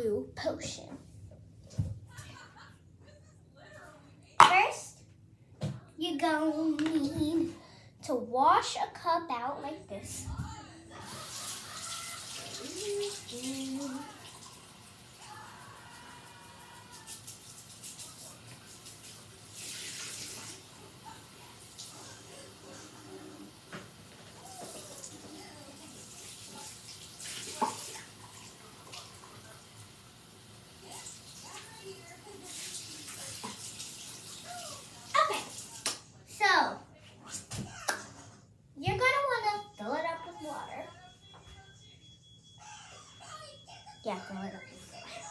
blue potion. First, you're going to need to wash a cup out like this. You're going to want to fill it up with water. Yeah, fill it up with water.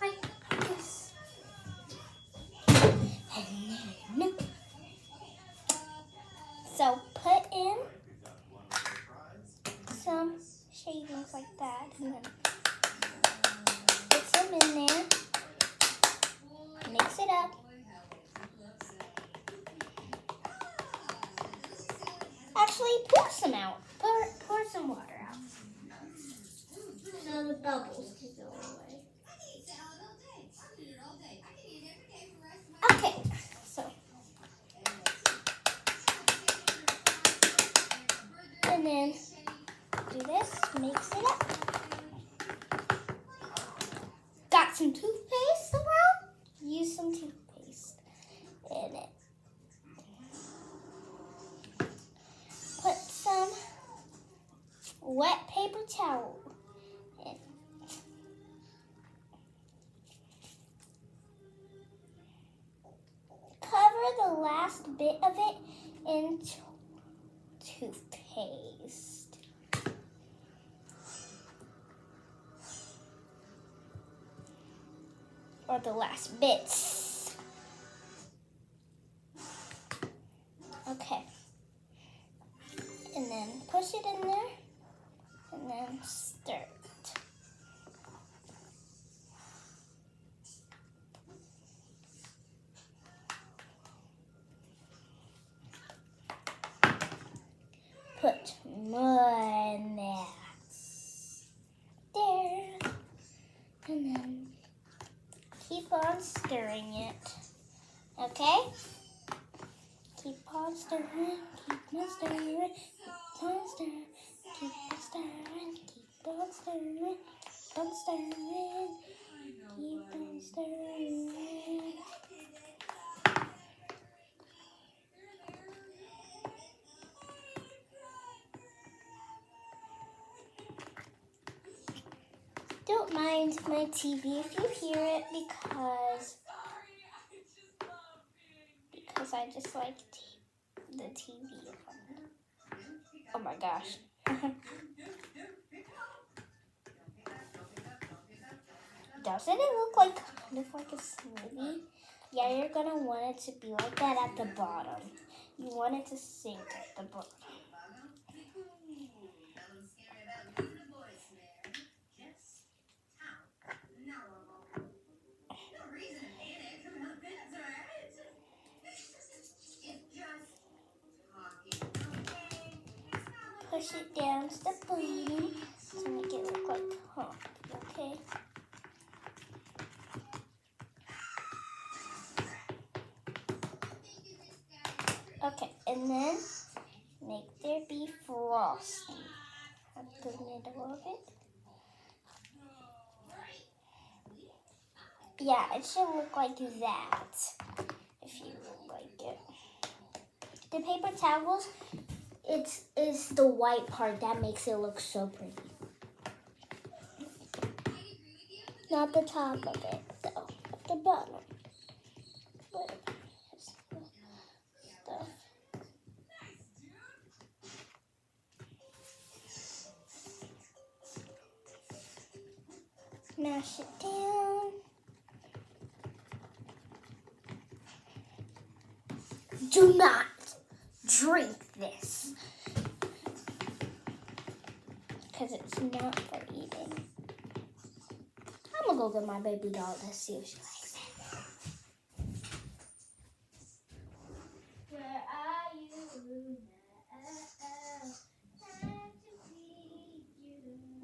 Like this. And then, so put in some shavings like that. And then put some in there. Mix it up. Actually, pour some out. Pour some water out. So the bubbles can go away. Okay, so. And then do this, mix it up. Got some toothpaste around? Use some toothpaste in it. Put some wet paper towel in. Cover the last bit of it in toothpaste. Or the last bits. Okay. And then push it in there, and then stir it. Put more in there. There. And then keep on stirring it. Okay? Keep on stirring, keep on stirring, keep on stirring, keep on stirring, keep on stirring, keep on stirring, keep on stirring. Don't mind my TV if you hear it because I just like the TV on. Oh my gosh. Doesn't it look like kind of like a smoothie? Yeah, you're gonna want it to be like that at the bottom. You want it to sink at the bottom. Push it down to the bottom to make it look like coffee, okay? Okay, and then make there be frosting at the middle of it. Yeah, it should look like that if you like it. The paper towels, it's the white part that makes it look so pretty. Not the top of it, though, at the bottom. But stuff. Mash it down. Do not drink this because it's not for eating. I'm gonna go get my baby doll to see if she likes it. Where are you now? Time to see you.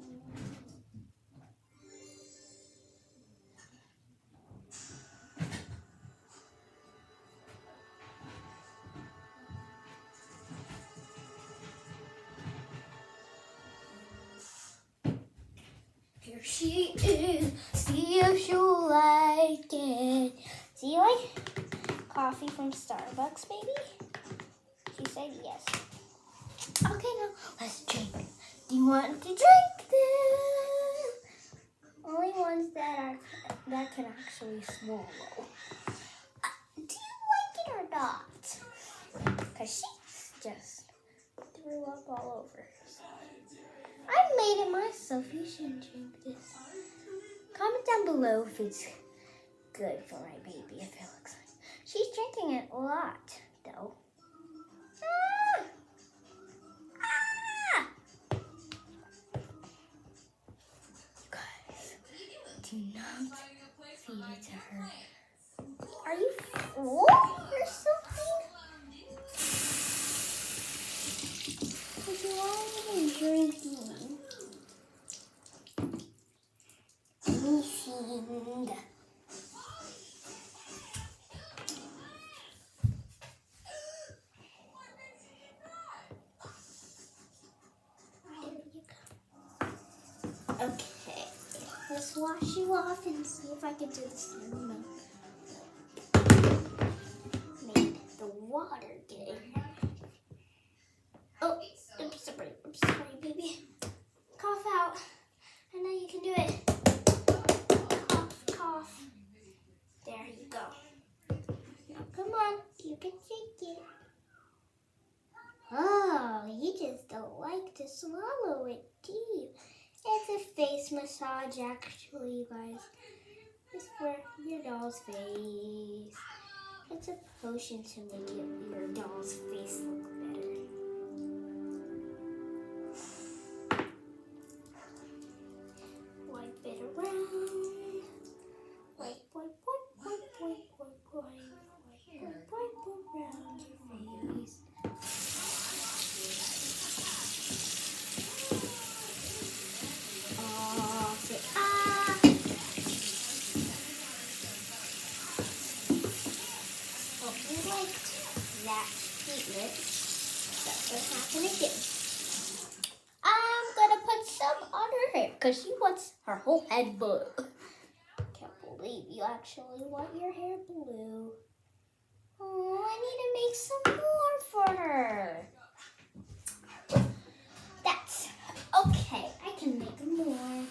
she is. See if she'll like it. Do you like coffee from Starbucks, baby? She said yes. Okay, now let's drink. Do you want to drink this? Only ones that can actually swallow. Do you like it or not? Because she just threw up all over herself. I made it myself. You shouldn't drink this. Comment down below if it's good for my baby, if it looks like. She's drinking it a lot, though. Ah! Ah! Guys, do not feed it to her. Are you full or something? Because you aren't even drinking anything. Okay, let's wash you off and see if I can do this in the milk. Made the water get in here. Oh, I'm sorry, baby. Cough out. I know you can do it. Cough, cough. There you go. Now come on, you can shake it. Oh, you just don't like to swallow it, do you? It's a face massage, actually, you guys. It's for your doll's face. It's a potion to make your doll's face look better. Wipe it around. Wipe, wipe, wipe, wipe, wipe, wipe, wipe, wipe, wipe around your face. That treatment, that's what's happening again. I'm gonna put some on her hair because she wants her whole head blue. Can't believe you actually want your hair blue. Oh, I need to make some more for her. That's okay. I can make more.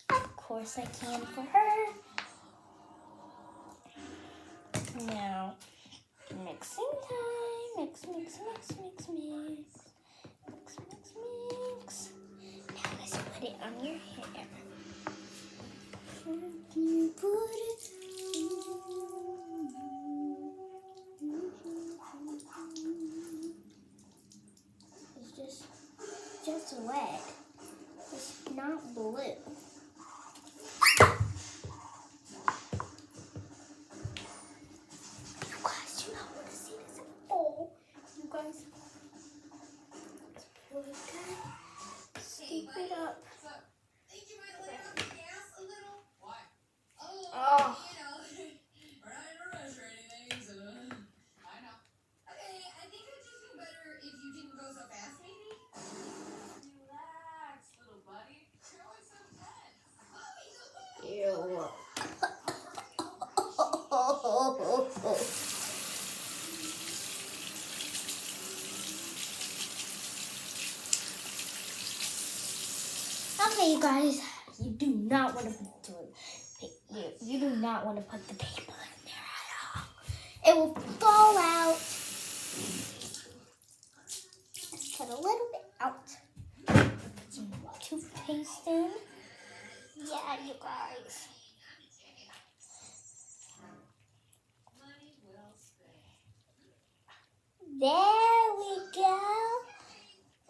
Of course I can for her. Now, mixing time. Mix, mix, mix, mix, mix. Mix, mix, mix. Now let's put it on your hair. You put it It's just wet. It's not blue. Scoop it up. Oh. We're not in a rush or anything, so I know. Okay, I think it'd just be better if you didn't go so fast, maybe? Relax, little buddy. You're always so tense. Ew. Okay, you guys, you do not want to you do not want to put the paper in there at all. It will fall out. Let's put a little bit out. Put some toothpaste in. Yeah, you guys. There we go.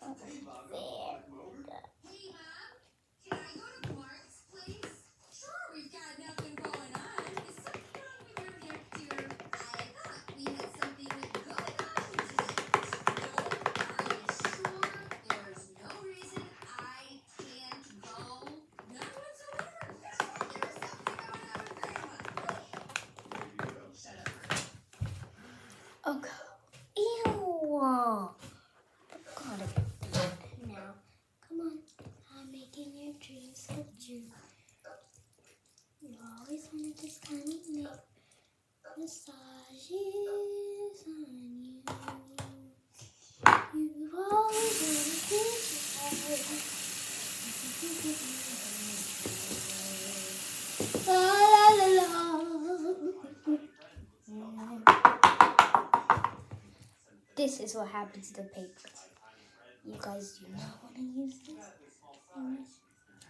Oh, there we go. Hey, Mom, can I go to Mark's place? Sure, we've got nothing going on. Is something wrong with your neck, dear? I thought we had something going on today. No, are you sure? There's no reason I can't go. None whatsoever. There's something going on with Grandma. Shut up. Okay. Ew. Honey, make massages on you. You always want to la la la la. This is what happens to paper. You guys do not want to use this.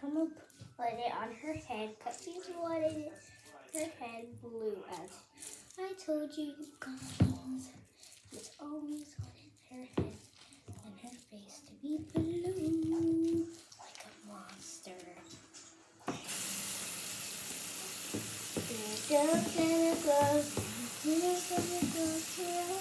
I'm gonna put it on her head because she's wanted her head blue as I told you guys. She's always wanted her head and her face to be blue like a monster. Santa Claus, Santa Claus,